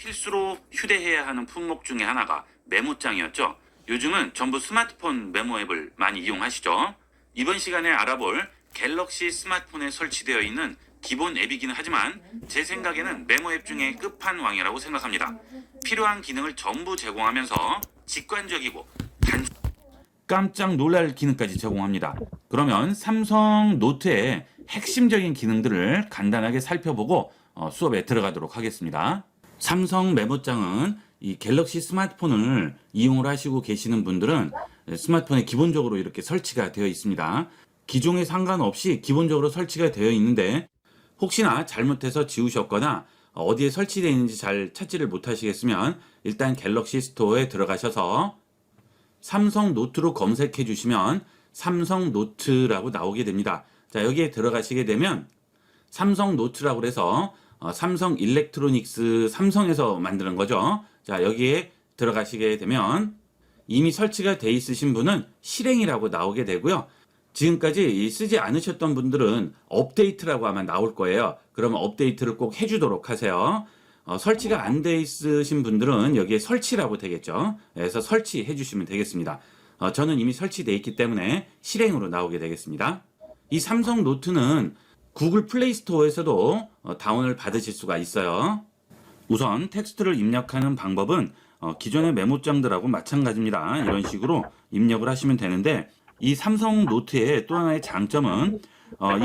필수로 휴대해야 하는 품목 중에 하나가 메모장이었죠. 요즘은 전부 스마트폰 메모 앱을 많이 이용하시죠. 이번 시간에 알아볼 갤럭시 스마트폰에 설치되어 있는 기본 앱이기는 하지만 제 생각에는 메모 앱 중에 끝판왕이라고 생각합니다. 필요한 기능을 전부 제공하면서 직관적이고 깜짝 놀랄 기능까지 제공합니다. 그러면 삼성 노트의 핵심적인 기능들을 간단하게 살펴보고 수업에 들어가도록 하겠습니다. 삼성 메모장은 이 갤럭시 스마트폰을 이용을 하시고 계시는 분들은 스마트폰에 기본적으로 이렇게 설치가 되어 있습니다. 기종에 상관없이 기본적으로 설치가 되어 있는데 혹시나 잘못해서 지우셨거나 어디에 설치되어 있는지 잘 찾지를 못하시겠으면 일단 갤럭시 스토어에 들어가셔서 삼성 노트로 검색해 주시면 삼성 노트라고 나오게 됩니다. 자, 여기에 들어가시게 되면 삼성 노트라고 해서 삼성 일렉트로닉스 삼성에서 만드는 거죠. 자, 여기에 들어가시게 되면 이미 설치가 돼 있으신 분은 실행이라고 나오게 되고요. 지금까지 쓰지 않으셨던 분들은 업데이트라고 아마 나올 거예요. 그러면 업데이트를 꼭 해주도록 하세요. 설치가 안 돼 있으신 분들은 여기에 설치라고 되겠죠. 그래서 설치해 주시면 되겠습니다. 저는 이미 설치되어 있기 때문에 실행으로 나오게 되겠습니다. 이 삼성 노트는 구글 플레이 스토어에서도 다운을 받으실 수가 있어요. 우선 텍스트를 입력하는 방법은 기존의 메모장들하고 마찬가지입니다. 이런 식으로 입력을 하시면 되는데 이 삼성 노트의 또 하나의 장점은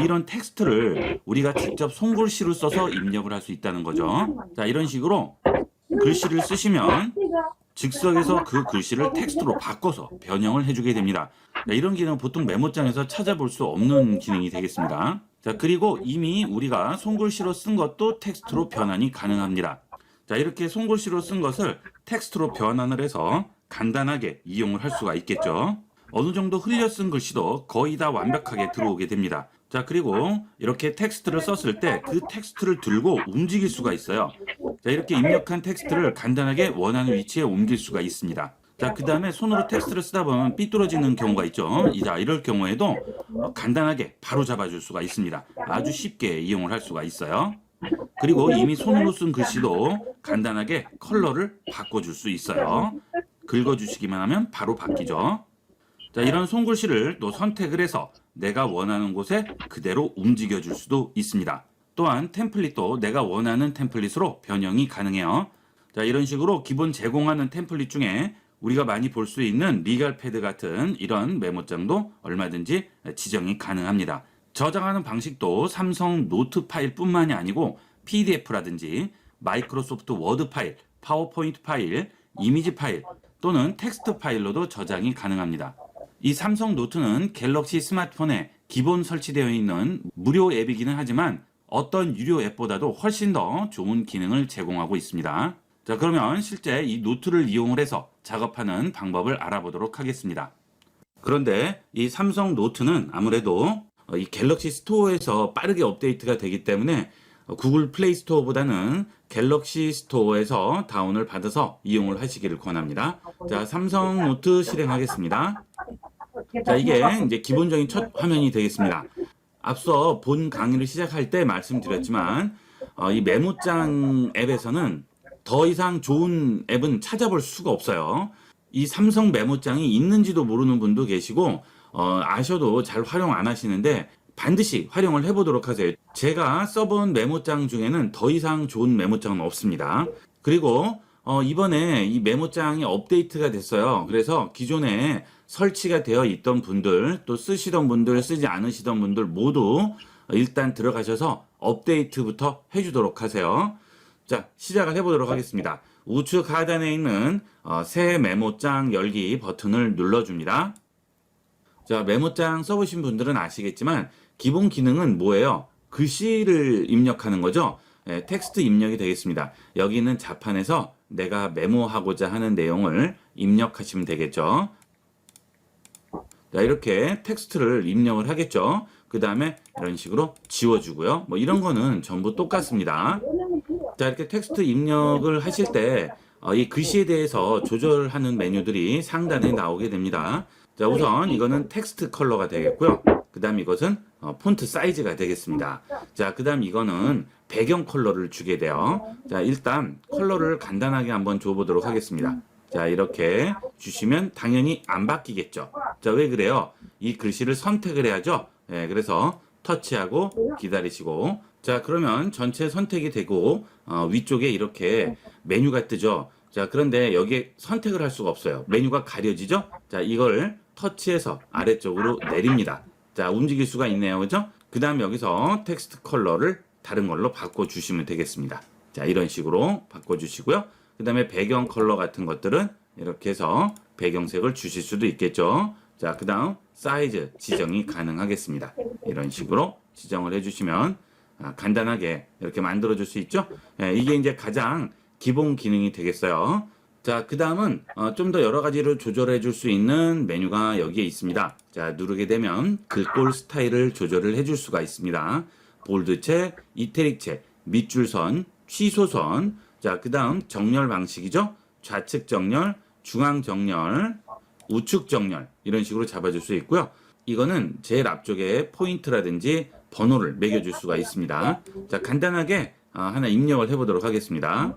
이런 텍스트를 우리가 직접 손글씨로 써서 입력을 할 수 있다는 거죠. 자, 이런 식으로 글씨를 쓰시면 즉석에서 그 글씨를 텍스트로 바꿔서 변형을 해주게 됩니다. 자, 이런 기능은 보통 메모장에서 찾아볼 수 없는 기능이 되겠습니다. 자, 그리고 이미 우리가 손글씨로 쓴 것도 텍스트로 변환이 가능합니다. 자, 이렇게 손글씨로 쓴 것을 텍스트로 변환을 해서 간단하게 이용을 할 수가 있겠죠. 어느 정도 흘려 쓴 글씨도 거의 다 완벽하게 들어오게 됩니다. 자, 그리고 이렇게 텍스트를 썼을 때 그 텍스트를 들고 움직일 수가 있어요. 자, 이렇게 입력한 텍스트를 간단하게 원하는 위치에 옮길 수가 있습니다. 자, 그 다음에 손으로 텍스트를 쓰다 보면 삐뚤어지는 경우가 있죠. 이럴 경우에도 간단하게 바로 잡아줄 수가 있습니다. 아주 쉽게 이용을 할 수가 있어요. 그리고 이미 손으로 쓴 글씨도 간단하게 컬러를 바꿔줄 수 있어요. 긁어주시기만 하면 바로 바뀌죠. 자, 이런 손글씨를 또 선택을 해서 내가 원하는 곳에 그대로 움직여 줄 수도 있습니다. 또한 템플릿도 내가 원하는 템플릿으로 변형이 가능해요. 자, 이런 식으로 기본 제공하는 템플릿 중에 우리가 많이 볼 수 있는 리갈 패드 같은 이런 메모장도 얼마든지 지정이 가능합니다. 저장하는 방식도 삼성 노트 파일 뿐만이 아니고 PDF라든지 마이크로소프트 워드 파일, 파워포인트 파일, 이미지 파일 또는 텍스트 파일로도 저장이 가능합니다. 이 삼성 노트는 갤럭시 스마트폰에 기본 설치되어 있는 무료 앱이기는 하지만 어떤 유료 앱보다도 훨씬 더 좋은 기능을 제공하고 있습니다. 자, 그러면 실제 이 노트를 이용을 해서 작업하는 방법을 알아보도록 하겠습니다. 그런데 이 삼성 노트는 아무래도 이 갤럭시 스토어에서 빠르게 업데이트가 되기 때문에 구글 플레이 스토어보다는 갤럭시 스토어에서 다운을 받아서 이용을 하시기를 권합니다. 자, 삼성 노트 실행하겠습니다. 자, 이게 이제 기본적인 첫 화면이 되겠습니다. 앞서 본 강의를 시작할 때 말씀드렸지만 이 메모장 앱에서는 더 이상 좋은 앱은 찾아볼 수가 없어요. 이 삼성 메모장이 있는지도 모르는 분도 계시고 아셔도 잘 활용 안 하시는데 반드시 활용을 해보도록 하세요. 제가 써본 메모장 중에는 더 이상 좋은 메모장은 없습니다. 그리고 이번에 이 메모장이 업데이트가 됐어요. 그래서 기존에 설치가 되어 있던 분들, 또 쓰시던 분들, 쓰지 않으시던 분들 모두 일단 들어가셔서 업데이트부터 해주도록 하세요. 자, 시작을 해보도록 하겠습니다. 우측 하단에 있는 새 메모장 열기 버튼을 눌러줍니다. 자, 메모장 써보신 분들은 아시겠지만 기본 기능은 뭐예요? 글씨를 입력하는 거죠. 네, 텍스트 입력이 되겠습니다. 여기 있는 자판에서 내가 메모하고자 하는 내용을 입력하시면 되겠죠. 자, 이렇게 텍스트를 입력을 하겠죠. 그 다음에 이런 식으로 지워주고요. 뭐 이런 거는 전부 똑같습니다. 자, 이렇게 텍스트 입력을 하실 때 이 글씨에 대해서 조절하는 메뉴들이 상단에 나오게 됩니다. 자, 우선 이거는 텍스트 컬러가 되겠고요. 그 다음 이것은 폰트 사이즈가 되겠습니다. 자, 그 다음 이거는 배경 컬러를 주게 돼요. 자, 일단 컬러를 간단하게 한번 줘보도록 하겠습니다. 자, 이렇게 주시면 당연히 안 바뀌겠죠. 자, 왜 그래요? 이 글씨를 선택을 해야죠. 예, 그래서 터치하고 기다리시고, 자, 그러면 전체 선택이 되고 위쪽에 이렇게 메뉴가 뜨죠. 자, 그런데 여기에 선택을 할 수가 없어요. 메뉴가 가려지죠. 자, 이걸 터치해서 아래쪽으로 내립니다. 자, 움직일 수가 있네요. 그죠? 그 다음 여기서 텍스트 컬러를 다른 걸로 바꿔주시면 되겠습니다. 자, 이런 식으로 바꿔주시고요. 그 다음에 배경 컬러 같은 것들은 이렇게 해서 배경색을 주실 수도 있겠죠. 자, 그 다음 사이즈 지정이 가능하겠습니다. 이런 식으로 지정을 해주시면 간단하게 이렇게 만들어줄 수 있죠. 예, 이게 이제 가장 기본 기능이 되겠어요. 자, 그 다음은 좀 더 여러 가지를 조절해 줄 수 있는 메뉴가 여기에 있습니다. 자, 누르게 되면 글꼴 스타일을 조절을 해줄 수가 있습니다. 볼드체, 이태릭체, 밑줄선, 취소선, 자, 그 다음 정렬 방식이죠. 좌측 정렬, 중앙 정렬, 우측 정렬 이런 식으로 잡아줄 수 있고요. 이거는 제일 앞쪽에 포인트라든지 번호를 매겨줄 수가 있습니다. 자, 간단하게 하나 입력을 해보도록 하겠습니다.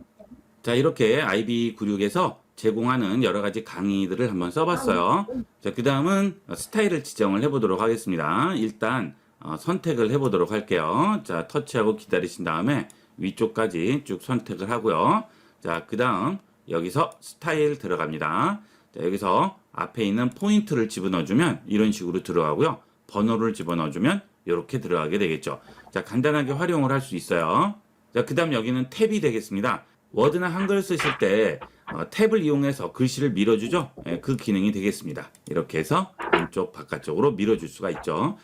자, 이렇게 IB96에서 제공하는 여러 가지 강의들을 한번 써봤어요. 자, 그 다음은 스타일을 지정을 해보도록 하겠습니다. 일단 선택을 해보도록 할게요. 자, 터치하고 기다리신 다음에 위쪽까지 쭉 선택을 하고요. 자, 그 다음 여기서 스타일 들어갑니다. 자, 여기서 앞에 있는 포인트를 집어넣어주면 이런 식으로 들어가고요. 번호를 집어넣어주면 이렇게 들어가게 되겠죠. 자, 간단하게 활용을 할 수 있어요. 자, 그 다음 여기는 탭이 되겠습니다. 워드나 한글 쓰실 때 탭을 이용해서 글씨를 밀어주죠. 예, 그 기능이 되겠습니다. 이렇게 해서 안쪽 바깥쪽으로 밀어줄 수가 있죠.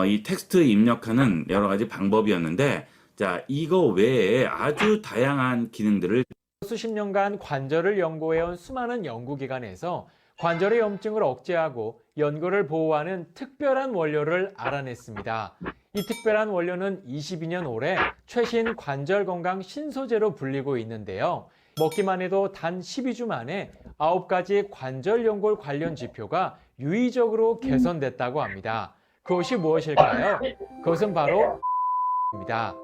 이 텍스트 입력하는 여러 가지 방법이었는데, 자, 이거 외에 아주 다양한 기능들을 수십 년간 관절을 연구해온 수많은 연구기관에서 관절의 염증을 억제하고 연골을 보호하는 특별한 원료를 알아냈습니다. 이 특별한 원료는 22년 올해 최신 관절 건강 신소재로 불리고 있는데요. 먹기만 해도 단 12주 만에 9가지 관절 연골 관련 지표가 유의적으로 개선됐다고 합니다. 그것이 무엇일까요? 그것은 바로 입니다.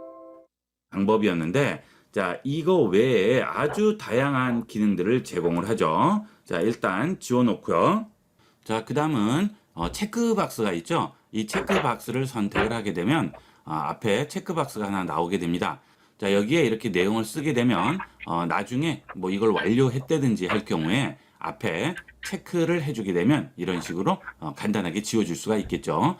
방법이었는데, 자, 이거 외에 아주 다양한 기능들을 제공을 하죠. 자, 일단 지워놓고요. 자, 그 다음은 체크박스가 있죠. 이 체크박스를 선택을 하게 되면 앞에 체크박스가 하나 나오게 됩니다. 자, 여기에 이렇게 내용을 쓰게 되면 나중에 뭐 이걸 완료했다든지 할 경우에 앞에 체크를 해주게 되면 이런 식으로 간단하게 지워줄 수가 있겠죠.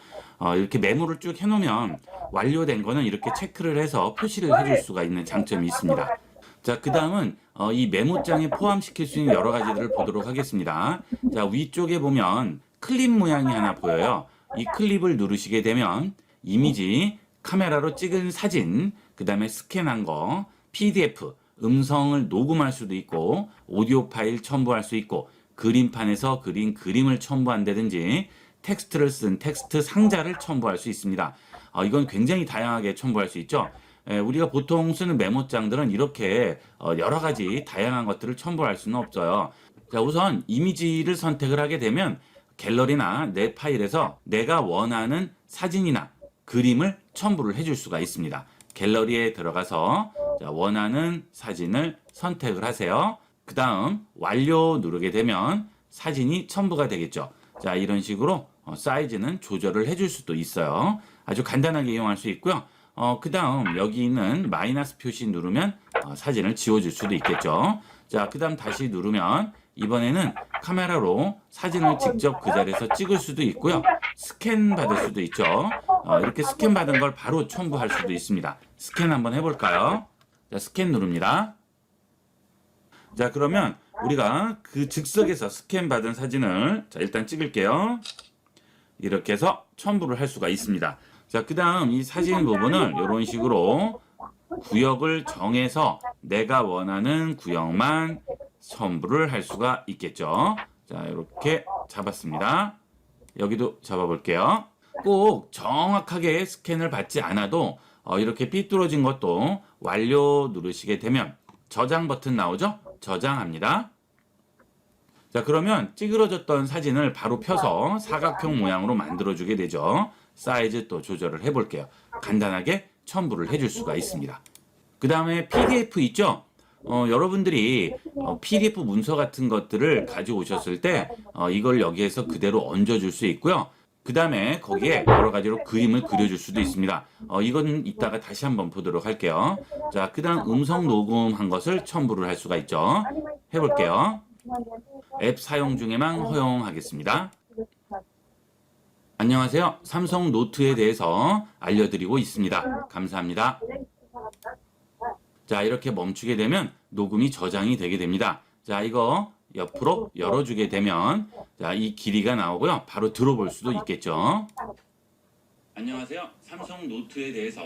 이렇게 메모를 쭉 해놓으면 완료된 거는 이렇게 체크를 해서 표시를 해줄 수가 있는 장점이 있습니다. 자, 그 다음은 이 메모장에 포함시킬 수 있는 여러 가지들을 보도록 하겠습니다. 자, 위쪽에 보면 클립 모양이 하나 보여요. 이 클립을 누르시게 되면 이미지, 카메라로 찍은 사진, 그 다음에 스캔한 거, PDF, 음성을 녹음할 수도 있고 오디오 파일 첨부할 수 있고 그림판에서 그린 그림을 첨부한다든지 텍스트를 쓴 텍스트 상자를 첨부할 수 있습니다. 이건 굉장히 다양하게 첨부할 수 있죠. 우리가 보통 쓰는 메모장들은 이렇게 여러 가지 다양한 것들을 첨부할 수는 없어요. 자, 우선 이미지를 선택을 하게 되면 갤러리나 내 파일에서 내가 원하는 사진이나 그림을 첨부를 해줄 수가 있습니다. 갤러리에 들어가서 원하는 사진을 선택을 하세요. 그 다음 완료 누르게 되면 사진이 첨부가 되겠죠. 자, 이런 식으로 사이즈는 조절을 해줄 수도 있어요. 아주 간단하게 이용할 수 있고요. 그 다음 여기 있는 마이너스 표시 누르면 사진을 지워줄 수도 있겠죠. 자, 그 다음 다시 누르면 이번에는 카메라로 사진을 직접 그 자리에서 찍을 수도 있고요. 스캔 받을 수도 있죠. 이렇게 스캔 받은 걸 바로 첨부할 수도 있습니다. 스캔 한번 해볼까요? 자, 스캔 누릅니다. 자, 그러면 우리가 그 즉석에서 스캔 받은 사진을 자, 일단 찍을게요. 이렇게 해서 첨부를 할 수가 있습니다. 자, 그 다음 이 사진 부분을 이런 식으로 구역을 정해서 내가 원하는 구역만 첨부를 할 수가 있겠죠. 자, 이렇게 잡았습니다. 여기도 잡아볼게요. 꼭 정확하게 스캔을 받지 않아도 이렇게 삐뚤어진 것도 완료 누르시게 되면 저장 버튼 나오죠? 저장합니다. 자, 그러면 찌그러졌던 사진을 바로 펴서 사각형 모양으로 만들어주게 되죠. 사이즈 또 조절을 해볼게요. 간단하게 첨부를 해줄 수가 있습니다. 그 다음에 PDF 있죠? 여러분들이 PDF 문서 같은 것들을 가지고 오셨을 때 이걸 여기에서 그대로 얹어줄 수 있고요. 그 다음에 거기에 여러 가지로 그림을 그려줄 수도 있습니다. 이건 이따가 다시 한번 보도록 할게요. 자, 그 다음 음성 녹음한 것을 첨부를 할 수가 있죠. 해볼게요. 앱 사용 중에만 허용하겠습니다. 안녕하세요. 삼성 노트에 대해서 알려드리고 있습니다. 감사합니다. 자, 이렇게 멈추게 되면 녹음이 저장이 되게 됩니다. 자, 이거 옆으로 열어주게 되면 자, 이 길이가 나오고요. 바로 들어볼 수도 있겠죠. 안녕하세요. 삼성 노트에 대해서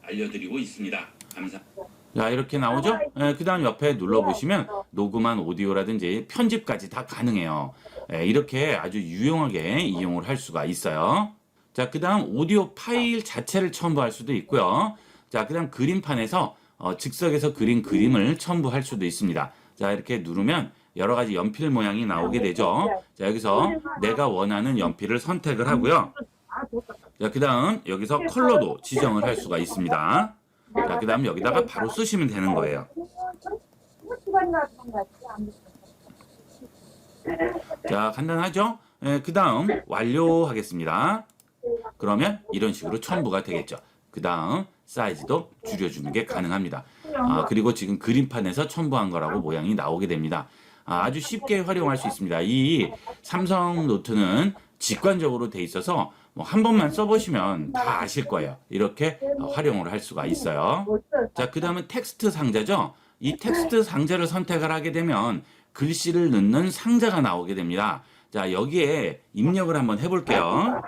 알려드리고 있습니다. 감사합니다. 자, 이렇게 나오죠? 그 다음 옆에 눌러보시면 녹음한 오디오라든지 편집까지 다 가능해요. 이렇게 아주 유용하게 이용을 할 수가 있어요. 자, 그 다음 오디오 파일 자체를 첨부할 수도 있고요. 자, 그 다음 그림판에서 즉석에서 그린 그림을 첨부할 수도 있습니다. 자, 이렇게 누르면 여러 가지 연필 모양이 나오게 되죠. 자, 여기서 내가 원하는 연필을 선택을 하고요. 자, 그 다음 여기서 컬러도 지정을 할 수가 있습니다. 자, 그 다음 여기다가 바로 쓰시면 되는 거예요. 자, 간단하죠? 그 다음 완료하겠습니다. 그러면 이런 식으로 첨부가 되겠죠. 그 다음 사이즈도 줄여주는 게 가능합니다. 그리고 지금 그림판에서 첨부한 거라고 모양이 나오게 됩니다. 아주 쉽게 활용할 수 있습니다. 이 삼성 노트는 직관적으로 돼 있어서 뭐 한 번만 써보시면 다 아실 거예요. 이렇게 활용을 할 수가 있어요. 자, 그 다음은 텍스트 상자죠. 이 텍스트 상자를 선택을 하게 되면 글씨를 넣는 상자가 나오게 됩니다. 자, 여기에 입력을 한번 해볼게요.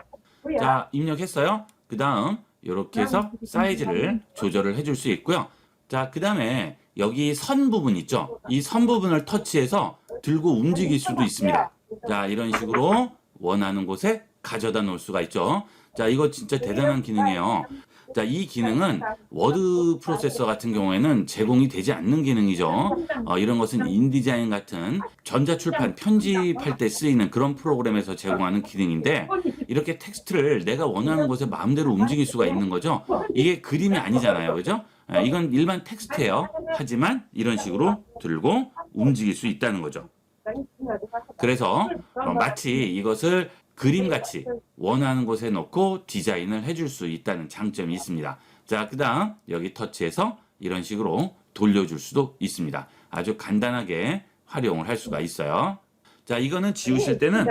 자, 입력했어요. 그 다음 이렇게 해서 사이즈를 조절을 해줄 수 있고요. 자, 그 다음에 여기 선 부분 있죠. 이 선 부분을 터치해서 들고 움직일 수도 있습니다. 자, 이런 식으로 원하는 곳에 가져다 놓을 수가 있죠. 자, 이거 진짜 대단한 기능이에요. 자, 이 기능은 워드 프로세서 같은 경우에는 제공이 되지 않는 기능이죠. 이런 것은 인디자인 같은 전자출판 편집할 때 쓰이는 그런 프로그램에서 제공하는 기능인데 이렇게 텍스트를 내가 원하는 곳에 마음대로 움직일 수가 있는 거죠. 이게 그림이 아니잖아요. 그죠? 이건 일반 텍스트예요. 하지만 이런 식으로 들고 움직일 수 있다는 거죠. 그래서 마치 이것을 그림같이 원하는 곳에 놓고 디자인을 해줄 수 있다는 장점이 있습니다. 자, 그 다음 여기 터치해서 이런 식으로 돌려줄 수도 있습니다. 아주 간단하게 활용을 할 수가 있어요. 자, 이거는 지우실 때는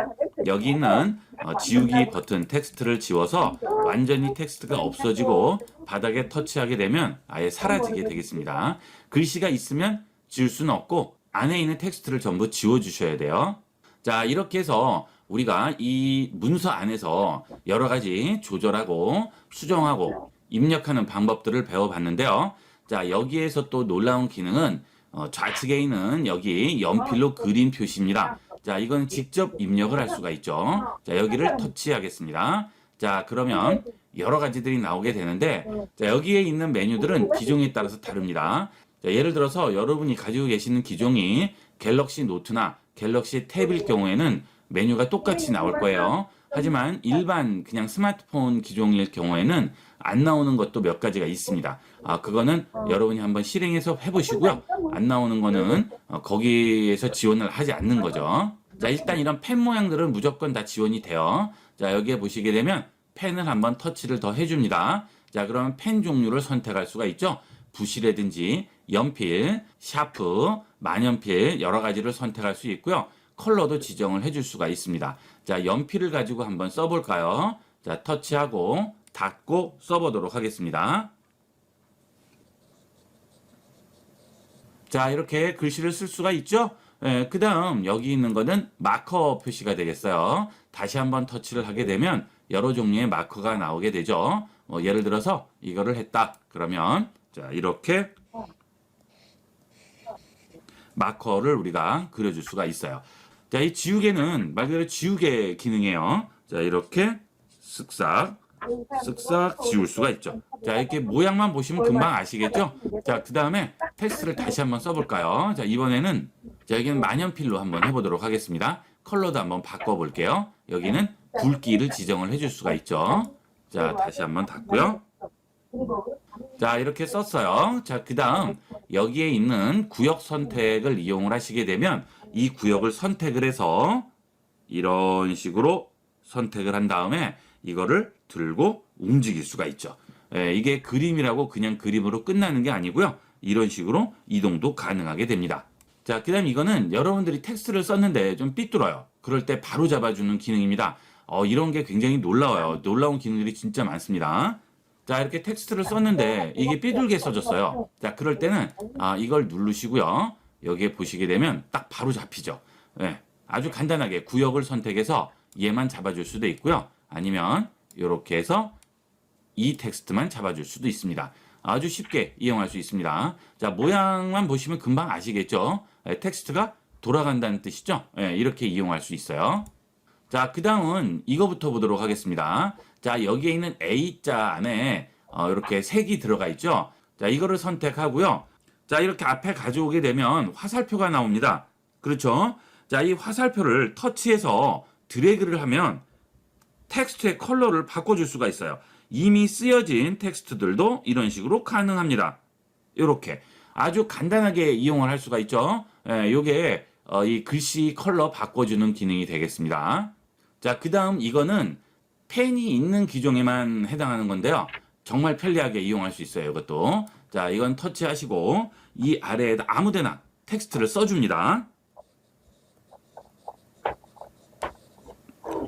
여기 있는 지우기 버튼 텍스트를 지워서 완전히 텍스트가 없어지고 바닥에 터치하게 되면 아예 사라지게 되겠습니다. 글씨가 있으면 지울 수는 없고 안에 있는 텍스트를 전부 지워주셔야 돼요. 자, 이렇게 해서 우리가 이 문서 안에서 여러 가지 조절하고 수정하고 입력하는 방법들을 배워봤는데요. 자, 여기에서 또 놀라운 기능은 좌측에 있는 여기 연필로 그린 표시입니다. 자, 이건 직접 입력을 할 수가 있죠. 자, 여기를 터치하겠습니다. 자, 그러면 여러 가지들이 나오게 되는데 자, 여기에 있는 메뉴들은 기종에 따라서 다릅니다. 자, 예를 들어서 여러분이 가지고 계시는 기종이 갤럭시 노트나 갤럭시 탭일 경우에는 메뉴가 똑같이 나올 거예요. 하지만 일반 그냥 스마트폰 기종일 경우에는 안 나오는 것도 몇 가지가 있습니다. 그거는 여러분이 한번 실행해서 해보시고요. 안 나오는 거는 거기에서 지원을 하지 않는 거죠. 자, 일단 이런 펜 모양들은 무조건 다 지원이 돼요. 자, 여기에 보시게 되면 펜을 한번 터치를 더 해줍니다. 자, 그러면 펜 종류를 선택할 수가 있죠. 붓이라든지 연필, 샤프, 만연필 여러 가지를 선택할 수 있고요. 컬러도 지정을 해줄 수가 있습니다. 자, 연필을 가지고 한번 써볼까요? 자, 터치하고 닫고 써보도록 하겠습니다. 자, 이렇게 글씨를 쓸 수가 있죠? 그 다음 여기 있는 거는 마커 표시가 되겠어요. 다시 한번 터치를 하게 되면 여러 종류의 마커가 나오게 되죠. 예를 들어서 이거를 했다. 그러면 자, 이렇게 마커를 우리가 그려줄 수가 있어요. 자, 이 지우개는 말 그대로 지우개 기능이에요. 자, 이렇게 쓱싹 지울 수가 있죠. 자, 이렇게 모양만 보시면 금방 아시겠죠? 자, 그 다음에 텍스트를 다시 한번 써볼까요? 자, 이번에는 자, 여기는 만연필로 한번 해보도록 하겠습니다. 컬러도 한번 바꿔볼게요. 여기는 굵기를 지정을 해줄 수가 있죠. 자, 다시 한번 닫고요. 자, 이렇게 썼어요. 자, 그 다음 여기에 있는 구역 선택을 이용을 하시게 되면 이 구역을 선택을 해서 이런 식으로 선택을 한 다음에 이거를 들고 움직일 수가 있죠. 이게 그림이라고 그냥 그림으로 끝나는 게 아니고요. 이런 식으로 이동도 가능하게 됩니다. 자, 그 다음 이거는 여러분들이 텍스트를 썼는데 좀 삐뚤어요. 그럴 때 바로 잡아주는 기능입니다. 이런 게 굉장히 놀라워요. 놀라운 기능들이 진짜 많습니다. 자, 이렇게 텍스트를 썼는데 이게 삐뚤게 써졌어요. 자, 그럴 때는 이걸 누르시고요. 여기에 보시게 되면 딱 바로 잡히죠. 아주 간단하게 구역을 선택해서 얘만 잡아줄 수도 있고요. 아니면 이렇게 해서 이 텍스트만 잡아줄 수도 있습니다. 아주 쉽게 이용할 수 있습니다. 자, 모양만 보시면 금방 아시겠죠? 텍스트가 돌아간다는 뜻이죠? 이렇게 이용할 수 있어요. 자, 그 다음은 이거부터 보도록 하겠습니다. 자, 여기에 있는 A자 안에 이렇게 색이 들어가 있죠? 자, 이거를 선택하고요. 자, 이렇게 앞에 가져오게 되면 화살표가 나옵니다. 그렇죠? 자, 이 화살표를 터치해서 드래그를 하면 텍스트의 컬러를 바꿔줄 수가 있어요. 이미 쓰여진 텍스트들도 이런 식으로 가능합니다. 이렇게 아주 간단하게 이용을 할 수가 있죠. 요게 이 글씨 컬러 바꿔주는 기능이 되겠습니다. 자, 그 다음 이거는 펜이 있는 기종에만 해당하는 건데요. 정말 편리하게 이용할 수 있어요. 이것도. 자, 이건 터치하시고 이 아래에다 아무데나 텍스트를 써줍니다.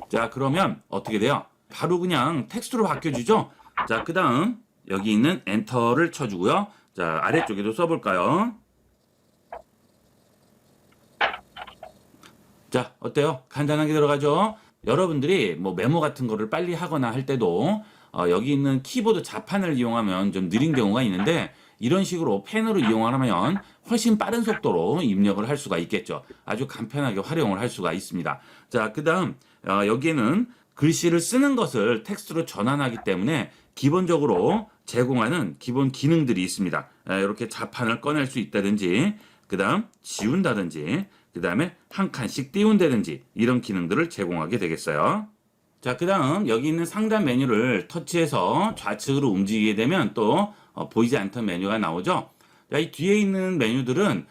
자, 그러면 어떻게 돼요? 바로 그냥 텍스트로 바뀌어주죠? 자, 그 다음 여기 있는 엔터를 쳐주고요. 자, 아래쪽에도 써볼까요? 자, 어때요? 간단하게 들어가죠? 여러분들이 뭐 메모 같은 거를 빨리 하거나 할 때도 여기 있는 키보드 자판을 이용하면 좀 느린 경우가 있는데 이런 식으로 펜으로 이용하면 훨씬 빠른 속도로 입력을 할 수가 있겠죠. 아주 간편하게 활용을 할 수가 있습니다. 자, 그 다음 여기에는 글씨를 쓰는 것을 텍스트로 전환하기 때문에 기본적으로 제공하는 기본 기능들이 있습니다. 이렇게 자판을 꺼낼 수 있다든지 그 다음 지운다든지 그 다음에 한 칸씩 띄운다든지 이런 기능들을 제공하게 되겠어요. 자, 그 다음 여기 있는 상단 메뉴를 터치해서 좌측으로 움직이게 되면 또 보이지 않던 메뉴가 나오죠. 자, 이 뒤에 있는 메뉴들은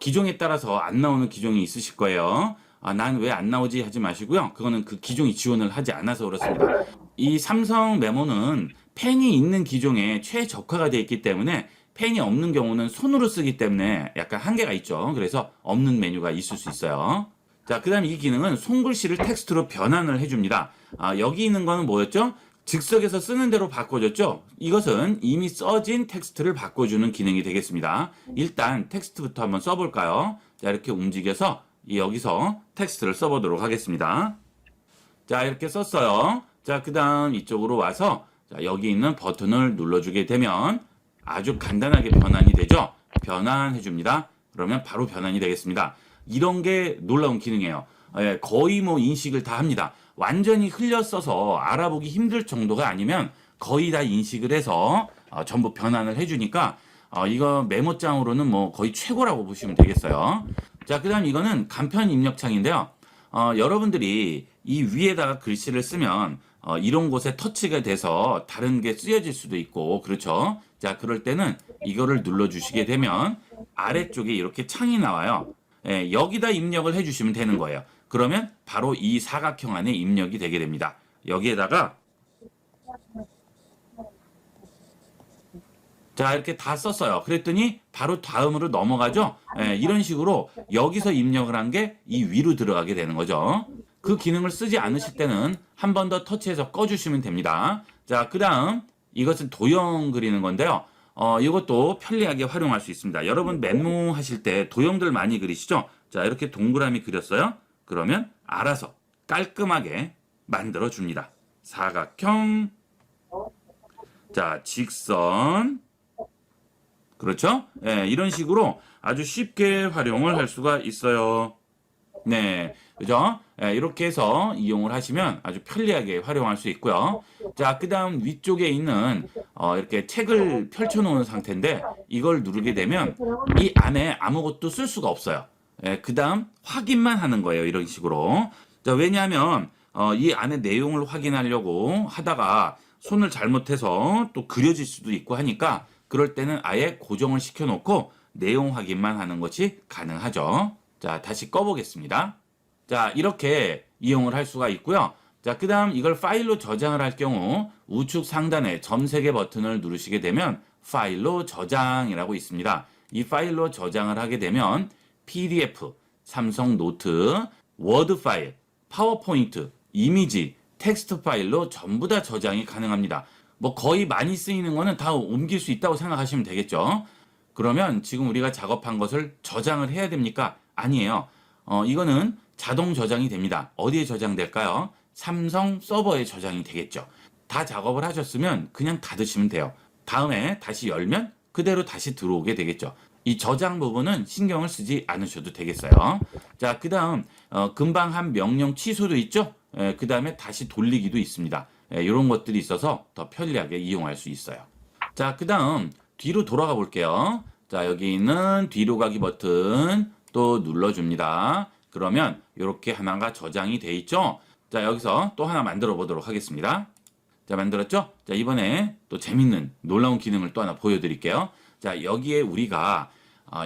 기종에 따라서 안 나오는 기종이 있으실 거예요. 난 왜 안 나오지 하지 마시고요. 그거는 그 기종이 지원을 하지 않아서 그렇습니다. 이 삼성 메모는 펜이 있는 기종에 최적화가 되어 있기 때문에 펜이 없는 경우는 손으로 쓰기 때문에 약간 한계가 있죠. 그래서 없는 메뉴가 있을 수 있어요. 자, 그 다음 이 기능은 손글씨를 텍스트로 변환을 해줍니다. 여기 있는 거는 뭐였죠? 즉석에서 쓰는 대로 바꿔줬죠? 이것은 이미 써진 텍스트를 바꿔주는 기능이 되겠습니다. 일단 텍스트부터 한번 써볼까요? 자, 이렇게 움직여서 여기서 텍스트를 써보도록 하겠습니다. 자, 이렇게 썼어요. 자, 그 다음 이쪽으로 와서 자, 여기 있는 버튼을 눌러주게 되면 아주 간단하게 변환이 되죠. 변환해 줍니다. 그러면 바로 변환이 되겠습니다. 이런 게 놀라운 기능이에요. 거의 뭐 인식을 다 합니다. 완전히 흘려 써서 알아보기 힘들 정도가 아니면 거의 다 인식을 해서 전부 변환을 해주니까 이거 메모장으로는 뭐 거의 최고라고 보시면 되겠어요. 자, 그 다음 이거는 간편 입력창인데요. 여러분들이 이 위에다가 글씨를 쓰면 이런 곳에 터치가 돼서 다른 게 쓰여질 수도 있고 그렇죠. 자, 그럴 때는 이거를 눌러주시게 되면 아래쪽에 이렇게 창이 나와요. 여기다 입력을 해주시면 되는 거예요. 그러면 바로 이 사각형 안에 입력이 되게 됩니다. 여기에다가 자, 이렇게 다 썼어요. 그랬더니 바로 다음으로 넘어가죠. 이런 식으로 여기서 입력을 한 게 이 위로 들어가게 되는 거죠. 그 기능을 쓰지 않으실 때는 한 번 더 터치해서 꺼주시면 됩니다. 자, 그 다음 이것은 도형 그리는 건데요. 이것도 편리하게 활용할 수 있습니다. 여러분 메모하실 때 도형들 많이 그리시죠? 자, 이렇게 동그라미 그렸어요. 그러면 알아서 깔끔하게 만들어 줍니다. 사각형, 자, 직선, 그렇죠? 이런 식으로 아주 쉽게 활용을 할 수가 있어요. 네, 그죠? 이렇게 해서 이용을 하시면 아주 편리하게 활용할 수 있고요. 자, 그 다음 위쪽에 있는 이렇게 책을 펼쳐놓은 상태인데 이걸 누르게 되면 이 안에 아무것도 쓸 수가 없어요. 그 다음 확인만 하는 거예요. 이런 식으로. 자, 왜냐하면 이 안에 내용을 확인하려고 하다가 손을 잘못해서 또 그려질 수도 있고 하니까 그럴 때는 아예 고정을 시켜놓고 내용 확인만 하는 것이 가능하죠. 자, 다시 꺼보겠습니다. 자, 이렇게 이용을 할 수가 있고요. 자, 그 다음 이걸 파일로 저장을 할 경우 우측 상단에 점 3개 버튼을 누르시게 되면 파일로 저장이라고 있습니다. 이 파일로 저장을 하게 되면 PDF, 삼성 노트, 워드 파일, 파워포인트, 이미지, 텍스트 파일로 전부 다 저장이 가능합니다. 뭐 거의 많이 쓰이는 거는 다 옮길 수 있다고 생각하시면 되겠죠. 그러면 지금 우리가 작업한 것을 저장을 해야 됩니까? 아니에요. 이거는 자동 저장이 됩니다. 어디에 저장될까요? 삼성 서버에 저장이 되겠죠. 다 작업을 하셨으면 그냥 닫으시면 돼요. 다음에 다시 열면 그대로 다시 들어오게 되겠죠. 이 저장 부분은 신경을 쓰지 않으셔도 되겠어요. 자, 그 다음 금방 한 명령 취소도 있죠. 그 다음에 다시 돌리기도 있습니다. 이런 것들이 있어서 더 편리하게 이용할 수 있어요. 자, 그 다음 뒤로 돌아가 볼게요. 자, 여기 있는 뒤로 가기 버튼 또 눌러줍니다. 그러면 이렇게 하나가 저장이 돼 있죠. 자, 여기서 또 하나 만들어 보도록 하겠습니다. 자, 만들었죠? 자, 이번에 또 재밌는 놀라운 기능을 또 하나 보여드릴게요. 자, 여기에 우리가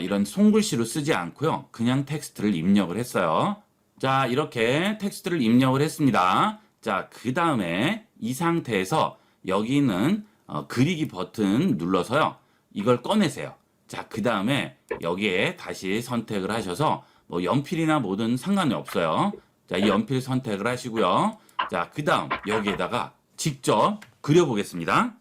이런 손글씨로 쓰지 않고요. 그냥 텍스트를 입력을 했어요. 자, 이렇게 텍스트를 입력을 했습니다. 자, 그 다음에 이 상태에서 여기 있는 그리기 버튼 눌러서요. 이걸 꺼내세요. 자, 그 다음에 여기에 다시 선택을 하셔서 뭐 연필이나 뭐든 상관이 없어요. 자, 이 연필 선택을 하시고요. 자, 그 다음 여기에다가 직접 그려보겠습니다.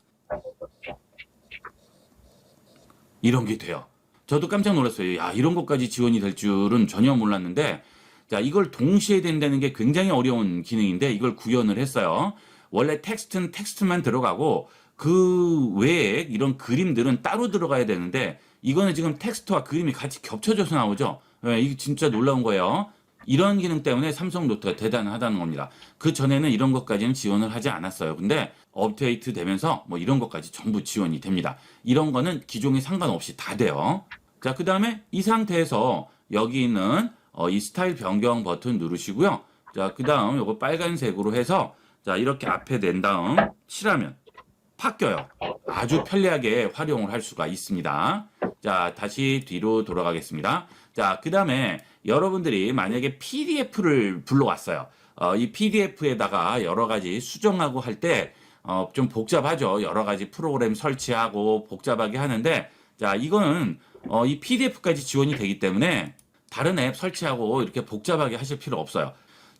이런 게 돼요. 저도 깜짝 놀랐어요. 야, 이런 것까지 지원이 될 줄은 전혀 몰랐는데, 자, 이걸 동시에 된다는 게 굉장히 어려운 기능인데 이걸 구현을 했어요. 원래 텍스트는 텍스트만 들어가고 그 외에 이런 그림들은 따로 들어가야 되는데 이거는 지금 텍스트와 그림이 같이 겹쳐져서 나오죠. 네, 이게 진짜 놀라운 거예요. 이런 기능 때문에 삼성 노트가 대단하다는 겁니다. 그 전에는 이런 것까지는 지원을 하지 않았어요. 근데 업데이트 되면서 뭐 이런 것까지 전부 지원이 됩니다. 이런 거는 기종에 상관없이 다 돼요. 자, 그 다음에 이 상태에서 여기 있는 이 스타일 변경 버튼 누르시고요. 자, 그 다음 요거 빨간색으로 해서 자, 이렇게 앞에 낸 다음 칠하면 바뀌어요. 아주 편리하게 활용을 할 수가 있습니다. 자, 다시 뒤로 돌아가겠습니다. 자, 그 다음에 여러분들이 만약에 PDF를 불러왔어요. 이 PDF에다가 여러 가지 수정하고 할 때 좀 복잡하죠. 여러 가지 프로그램 설치하고 복잡하게 하는데, 자, 이거는 이 PDF까지 지원이 되기 때문에 다른 앱 설치하고 이렇게 복잡하게 하실 필요 없어요.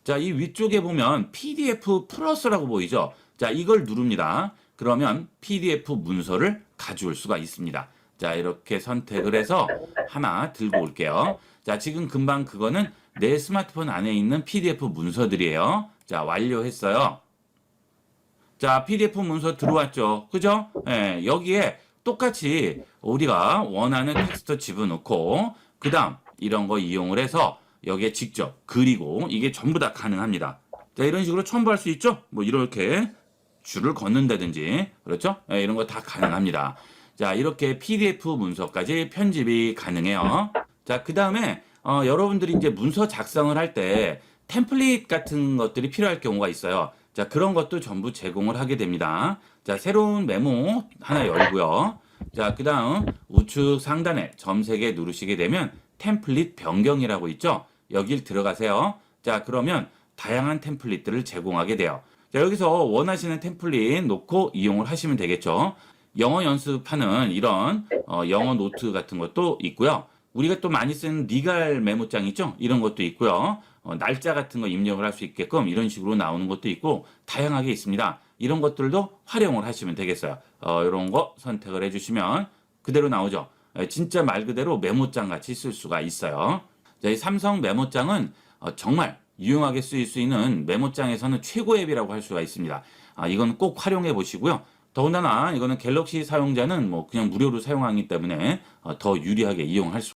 자, 이 위쪽에 보면 PDF 플러스라고 보이죠? 자, 이걸 누릅니다. 그러면 PDF 문서를 가져올 수가 있습니다. 자, 이렇게 선택을 해서 하나 들고 올게요. 자, 지금 금방 그거는 내 스마트폰 안에 있는 PDF 문서들이에요. 자, 완료했어요. 자, PDF 문서 들어왔죠. 그죠? 예, 여기에 똑같이 우리가 원하는 텍스트 집어넣고 그 다음 이런 거 이용을 해서 여기에 직접 그리고 이게 전부 다 가능합니다. 자, 이런 식으로 첨부할 수 있죠? 뭐 이렇게 줄을 걷는다든지 그렇죠? 예, 이런 거 다 가능합니다. 자, 이렇게 PDF 문서까지 편집이 가능해요. 자, 그 다음에 여러분들이 이제 문서 작성을 할 때 템플릿 같은 것들이 필요할 경우가 있어요. 자, 그런 것도 전부 제공을 하게 됩니다. 자, 새로운 메모 하나 열고요. 자, 그 다음 우측 상단에 점 3개 누르시게 되면 템플릿 변경이라고 있죠? 여길 들어가세요. 자, 그러면 다양한 템플릿들을 제공하게 돼요. 자, 여기서 원하시는 템플릿 놓고 이용을 하시면 되겠죠. 영어 연습하는 이런 영어 노트 같은 것도 있고요. 우리가 또 많이 쓰는 리갈 메모장 있죠? 이런 것도 있고요. 날짜 같은 거 입력을 할 수 있게끔 이런 식으로 나오는 것도 있고 다양하게 있습니다. 이런 것들도 활용을 하시면 되겠어요. 이런 거 선택을 해주시면 그대로 나오죠. 진짜 말 그대로 메모장 같이 쓸 수가 있어요. 자, 이 삼성 메모장은 정말 유용하게 쓰일 수 있는 메모장에서는 최고 앱이라고 할 수가 있습니다. 이건 꼭 활용해 보시고요. 더군다나 이거는 갤럭시 사용자는 뭐 그냥 무료로 사용하기 때문에 더 유리하게 이용할 수